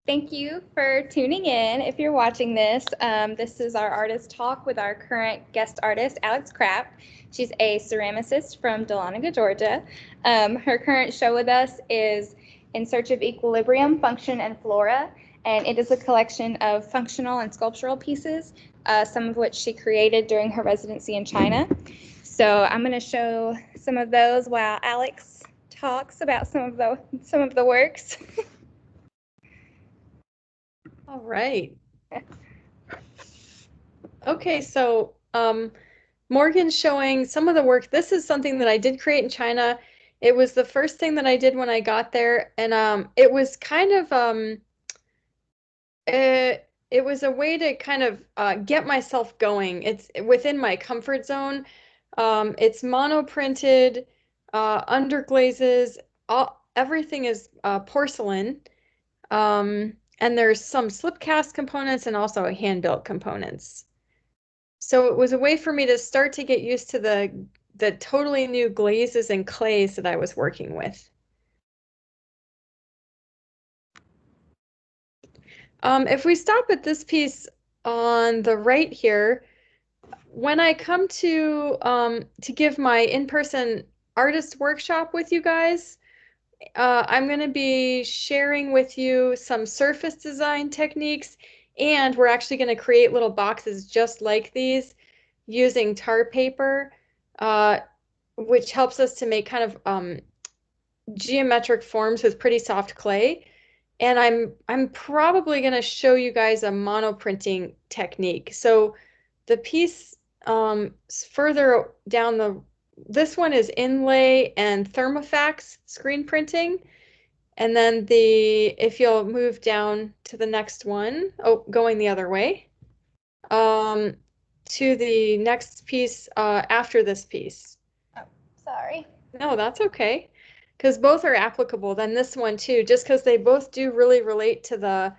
Thank you for tuning in. If you're watching this, this is our artist talk with our current guest artist, Alex Kraft. She's a ceramicist from Dahlonega, Georgia. Her current show with us is In Search of Equilibrium, Function, and Flora, and it is a collection of functional and sculptural pieces, some of which she created during her residency in China. So I'm going to show some of those while Alex talks about some of the works. All right. Okay, so Morgan's showing some of the work. This is something that I did create in China. It was the first thing that I did when I got there, and it was kind of it was a way to kind of get myself going. It's within my comfort zone. It's mono printed, underglazes, everything is porcelain. And there's some slip cast components and also hand built components. So it was a way for me to start to get used to the totally new glazes and clays that I was working with. If we stop at this piece on the right here, when I come to give my in-person artist workshop with you guys, I'm going to be sharing with you some surface design techniques, and we're actually going to create little boxes just like these using tar paper, uh, which helps us to make kind of geometric forms with pretty soft clay. And I'm probably going to show you guys a monoprinting technique. So the piece further down this one is inlay and thermofax screen printing. And then if you'll move down to the next one, oh, going the other way, um, to the next piece after this piece. Oh, sorry. No, that's okay. Because both are applicable. Then this one too, just because they both do really relate uh,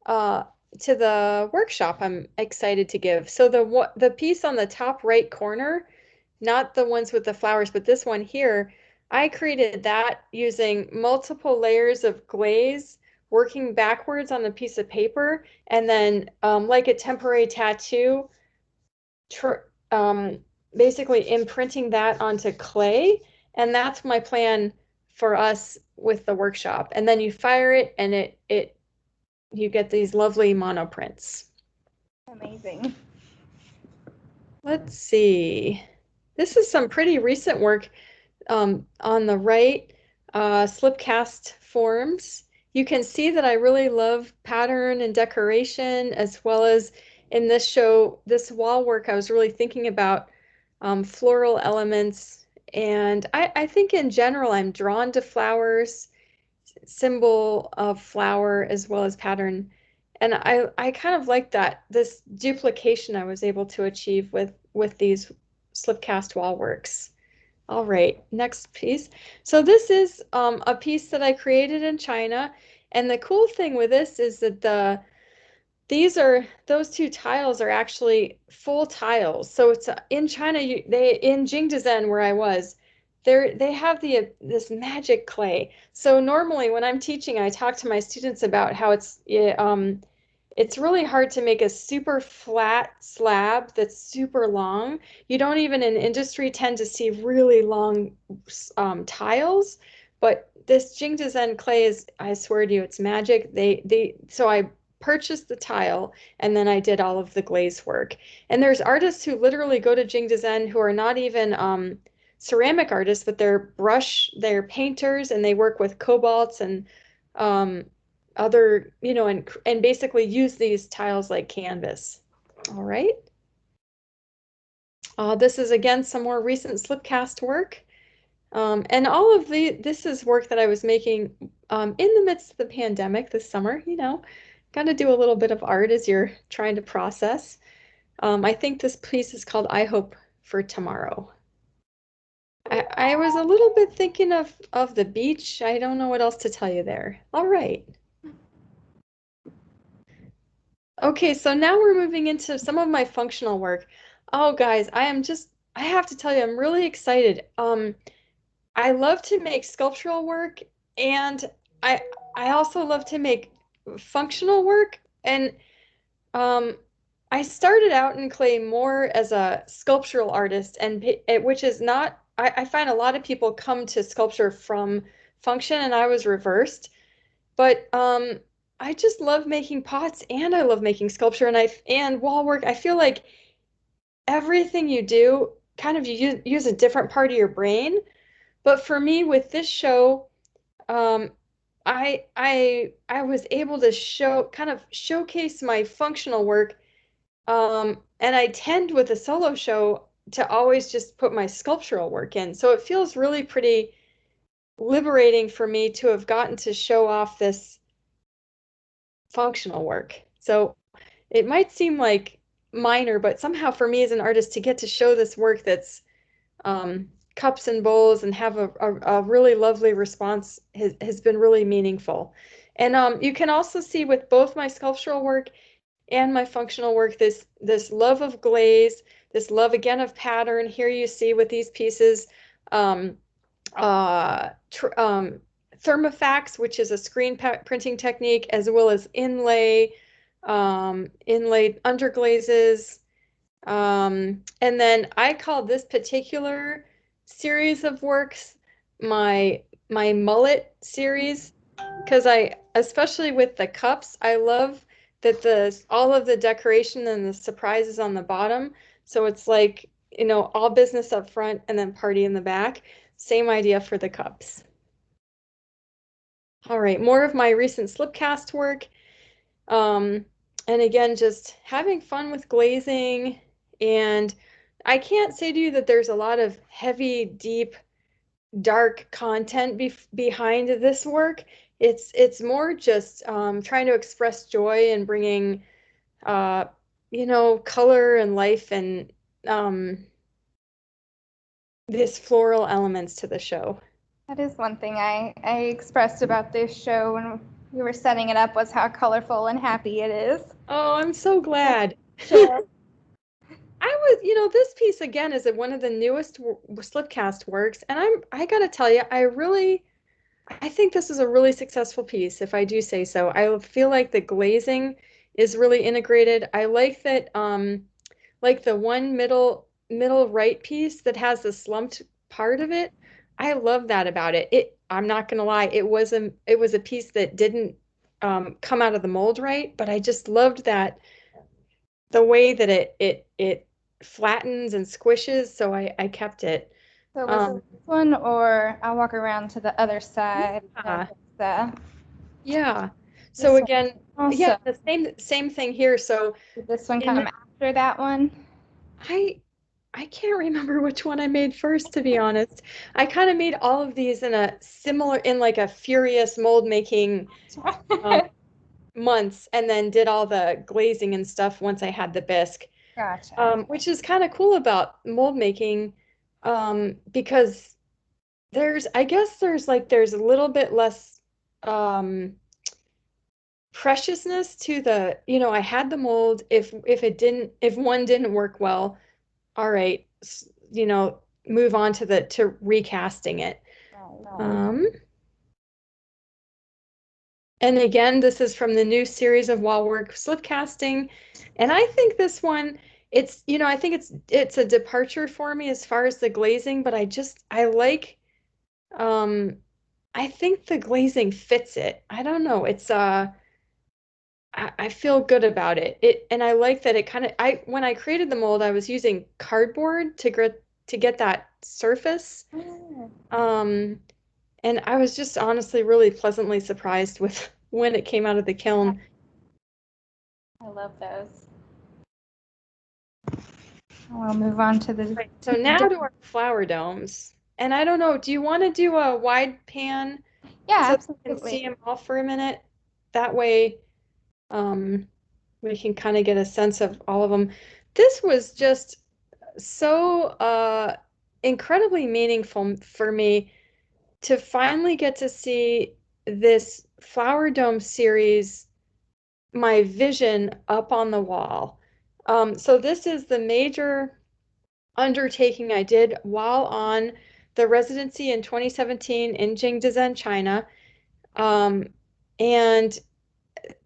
to the workshop I'm excited to give. So the piece on the top right corner, not the ones with the flowers, but this one here, I created that using multiple layers of glaze, working backwards on a piece of paper, and then like a temporary tattoo, um, basically imprinting that onto clay. And that's my plan for us with the workshop. And then you fire it and you get these lovely monoprints. Amazing. Let's see. This is some pretty recent work on the right, slip cast forms. You can see that I really love pattern and decoration, as well as in this show, this wall work, I was really thinking about floral elements. And I think in general, I'm drawn to flowers, symbol of flower as well as pattern. And I kind of like that, this duplication I was able to achieve with these slip cast wall works. All right, next piece. So this is a piece that I created in China. And the cool thing with this is that those two tiles are actually full tiles. So it's in China, in Jingdezhen where I was, they have this magic clay. So normally when I'm teaching, I talk to my students about how it's really hard to make a super flat slab that's super long. You don't even in industry tend to see really long tiles, but this Jingdezhen clay is, I swear to you, it's magic. So I purchased the tile and then I did all of the glaze work. And there's artists who literally go to Jingdezhen who are not even ceramic artists, but they're painters and they work with cobalts and um, other, and basically use these tiles like canvas. All right. This is again some more recent slipcast work. And all of this is work that I was making in the midst of the pandemic this summer, got to do a little bit of art as you're trying to process. I think this piece is called I Hope for Tomorrow. I was a little bit thinking of the beach. I don't know what else to tell you there. All right. Okay, so now we're moving into some of my functional work. Oh, guys, I have to tell you, I'm really excited. I love to make sculptural work and I I also love to make functional work. And um, I started out in clay more as a sculptural artist, and which is not, I find a lot of people come to sculpture from function, and I was reversed. But I just love making pots, and I love making sculpture, and wall work. I feel like everything you do, kind of you use a different part of your brain. But for me, with this show, um, I was able to kind of showcase my functional work. And I tend with a solo show to always just put my sculptural work in. So it feels really pretty liberating for me to have gotten to show off this functional work. So it might seem like minor, but somehow for me as an artist to get to show this work that's cups and bowls and have a really lovely response has been really meaningful. And you can also see with both my sculptural work and my functional work this love of glaze, this love again of pattern. Here you see with these pieces, um, Thermofax, which is a screen printing technique, as well as inlaid underglazes. And then I call this particular series of works my mullet series, because especially with the cups, I love that all of the decoration and the surprises on the bottom. So it's like, all business up front and then party in the back. Same idea for the cups. All right, more of my recent slipcast work. And again, just having fun with glazing. And I can't say to you that there's a lot of heavy, deep, dark content behind this work. It's more just trying to express joy and bringing, color and life and this floral elements to the show. That is one thing I expressed about this show when we were setting it up, was how colorful and happy it is. Oh, I'm so glad. Sure. This piece again is one of the newest slipcast works, and I gotta tell you, I think this is a really successful piece, if I do say so. I feel like the glazing is really integrated. I like that, like the one middle right piece that has the slumped part of it. I love that about it. I'm not gonna lie, it was a piece that didn't come out of the mold right, but I just loved that the way that it flattens and squishes, so I kept it. So was it this one, or I'll walk around to the other side? Yeah. So again, also, yeah, the same thing here. So did this one come after that one? I can't remember which one I made first, to be honest. I kind of made all of these in like a furious mold making months, and then did all the glazing and stuff once I had the bisque. Gotcha. Which is kind of cool about mold making, because I guess there's a little bit less preciousness to I had the mold. If one didn't work well, all right, move on to recasting it. And again, this is from the new series of wall work slip casting. And I think this one, I think it's a departure for me as far as the glazing, but I like, I think the glazing fits it. I don't know. I feel good about it. And I like that when I created the mold, I was using cardboard to get that surface. And I was just honestly really pleasantly surprised with when it came out of the kiln. I love those. We'll move on to the... Right, so now to our flower domes. And I don't know, do you want to do a wide pan? Yeah, so absolutely. you can see them all for a minute? That way, we can kind of get a sense of all of them. This was just so incredibly meaningful for me to finally get to see this flower dome series, my vision up on the wall. So this is the major undertaking I did while on the residency in 2017 in Jingdezhen, China. And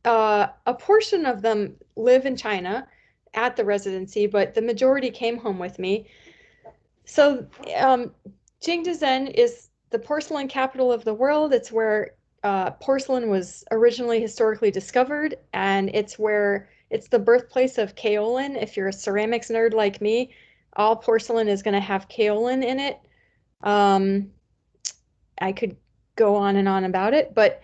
a portion of them live in China at the residency, but the majority came home with me. So, Jingdezhen is the porcelain capital of the world. It's where porcelain was originally historically discovered, and it's the birthplace of kaolin. If you're a ceramics nerd like me, all porcelain is going to have kaolin in it. Um, I could go on and on about it, but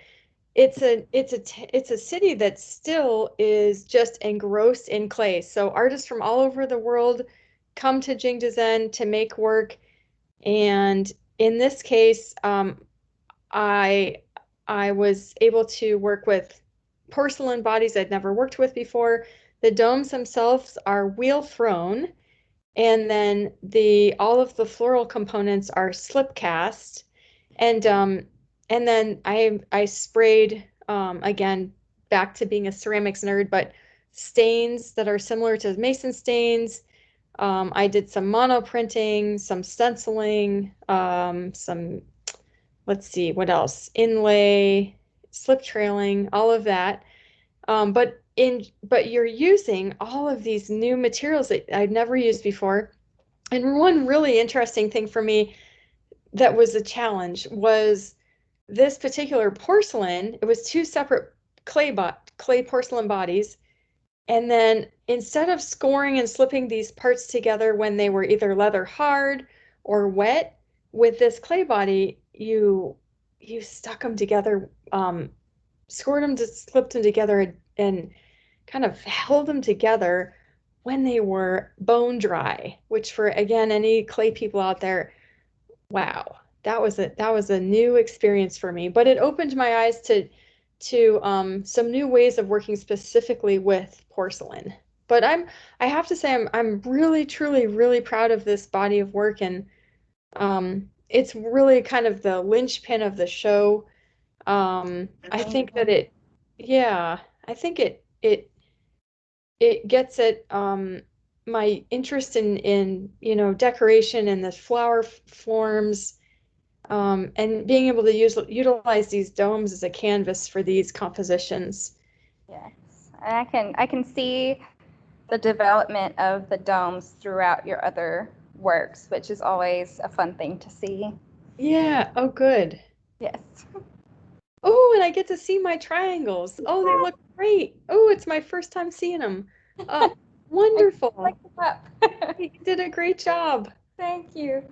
it's a city that still is just engrossed in clay. So artists from all over the world come to Jingdezhen to make work. And in this case, I I was able to work with porcelain bodies I'd never worked with before. The domes themselves are wheel thrown, and then the all of the floral components are slip cast, and then I sprayed again, back to being a ceramics nerd, but stains that are similar to mason stains. I did some mono printing, some stenciling, some, let's see, what else? Inlay, slip trailing, all of that. But you're using all of these new materials that I'd never used before. And one really interesting thing for me that was a challenge was this particular porcelain. It was two separate clay porcelain bodies. And then instead of scoring and slipping these parts together when they were either leather hard or wet, with this clay body, you stuck them together, scored them, to slipped them together, and kind of held them together when they were bone dry, which for, again, any clay people out there, wow, that was a new experience for me. But it opened my eyes to some new ways of working specifically with porcelain. But I have to say I'm really truly really proud of this body of work, and it's really kind of the linchpin of the show. I think that Amazing. yeah, I think it gets at my interest in decoration and the flower forms, and being able to utilize these domes as a canvas for these compositions. Yes. And I can see the development of the domes throughout your other works, which is always a fun thing to see. Yeah, oh good. Yes. Oh, and I get to see my triangles. Oh, they look great. Oh, it's my first time seeing them. Oh, I like wonderful. the map. You did a great job. Thank you.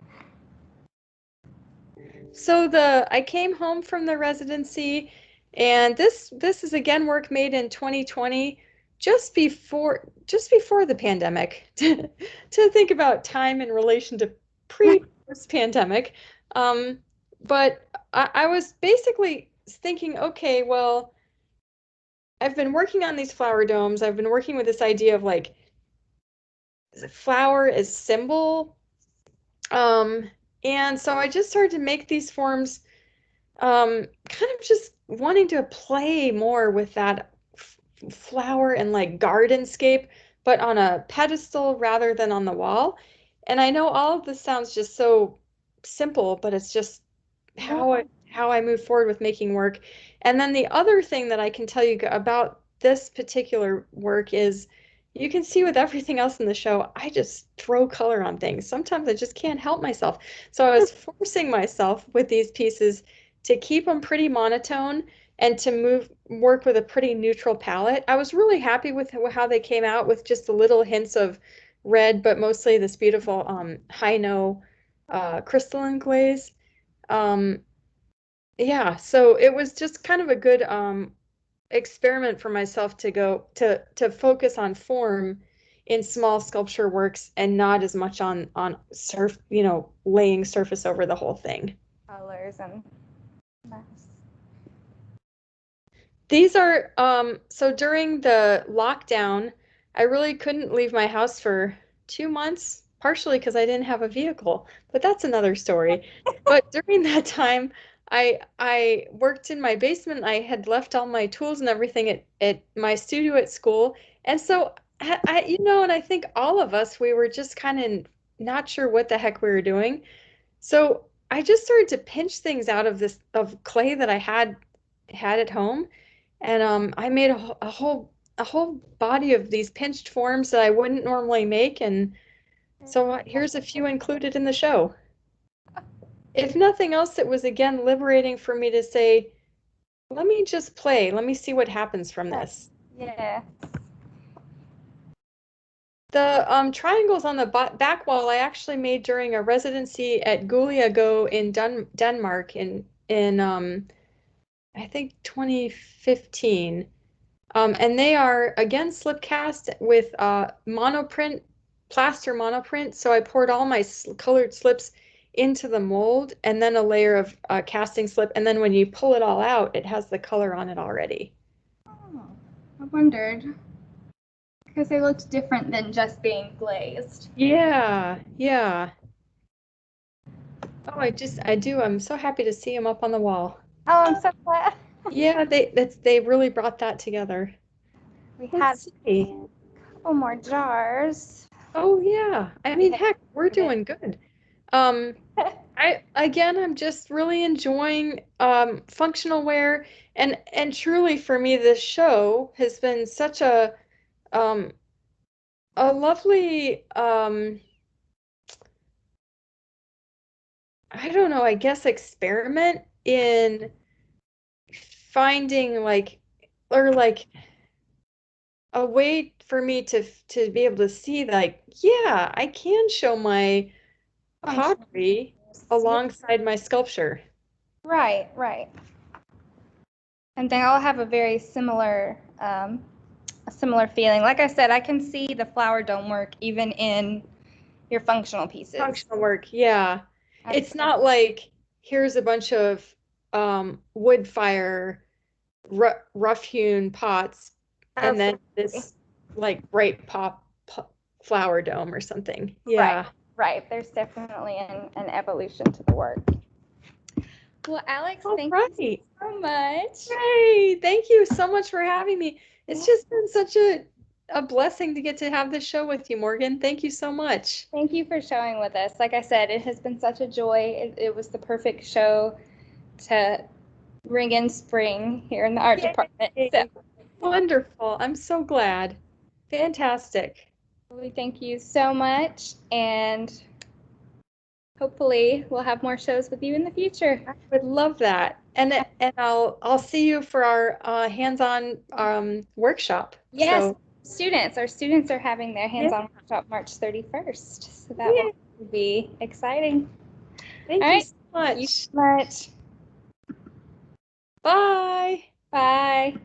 So I came home from the residency, and this is again work made in 2020, just before the pandemic. To think about time in relation to post pandemic. Um, but I was basically thinking, okay, well, I've been working on these flower domes. I've been working with this idea of like flower as symbol. Um, and so I just started to make these forms, kind of just wanting to play more with that flower and like gardenscape, but on a pedestal rather than on the wall. And I know all of this sounds just so simple, but it's just Yeah. how I move forward with making work. And then the other thing that I can tell you about this particular work is you can see with everything else in the show, I just throw color on things. Sometimes I just can't help myself. So I was forcing myself with these pieces to keep them pretty monotone and to work with a pretty neutral palette. I was really happy with how they came out with just the little hints of red, but mostly this beautiful high no crystalline glaze. Um, yeah, so it was just kind of a good experiment for myself to go to focus on form in small sculpture works and not as much on laying surface over the whole thing. Colors and nice. These are so during the lockdown, I really couldn't leave my house for 2 months, partially because I didn't have a vehicle, but that's another story. But during that time, I worked in my basement. I had left all my tools and everything at my studio at school. And so and I think all of us, we were just kind of not sure what the heck we were doing. So I just started to pinch things out of this of clay that I had at home, and I made a whole body of these pinched forms that I wouldn't normally make, and so here's a few included in the show. If nothing else, it was again liberating for me to say, let me just play. Let me see what happens from this. Yeah. The triangles on the back wall I actually made during a residency at Guliago in Denmark in I think 2015. And they are again slip cast with monoprint, plaster monoprint. So I poured all my colored slips into the mold and then a layer of casting slip. And then when you pull it all out, it has the color on it already. Oh, I wondered because they looked different than just being glazed. Yeah, yeah. Oh, I do. I'm so happy to see them up on the wall. Oh, I'm so glad. Yeah, they really brought that together. We had Let's see. a couple more jars. Oh yeah. I mean, heck, we're doing good. Um, I'm just really enjoying functional wear, and truly for me this show has been such um a lovely I don't know, I guess experiment in finding like a way for me to be able to see like, yeah, I can show my Functional. pottery Yeah. alongside my sculpture. Right, right. And they all have a similar feeling. Like I said, I can see the flower dome work even in your functional pieces. Functional work, yeah. That's, It's not like here's a bunch of wood fire rough hewn pots and then absolutely this like bright pop flower dome or something. right, Yeah. right. There's definitely an evolution to the work. Well, Alex, All thank you right. so much. Hey, thank you so much for having me. It's just been such a blessing to get to have this show with you, Morgan. Thank you so much. Thank you for showing with us. Like I said, it has been such a joy. It was the perfect show to bring in spring here in the art department. So Yay. Wonderful. I'm so glad. Fantastic. we thank you so much, and hopefully we'll have more shows with you in the future. I would love that. And I'll see you for our hands-on workshop. Yes, So our students are having their yeah, hands-on workshop March 31st, so that yeah. will be exciting. All Thank you right, so thank you much. so much. Bye. Bye.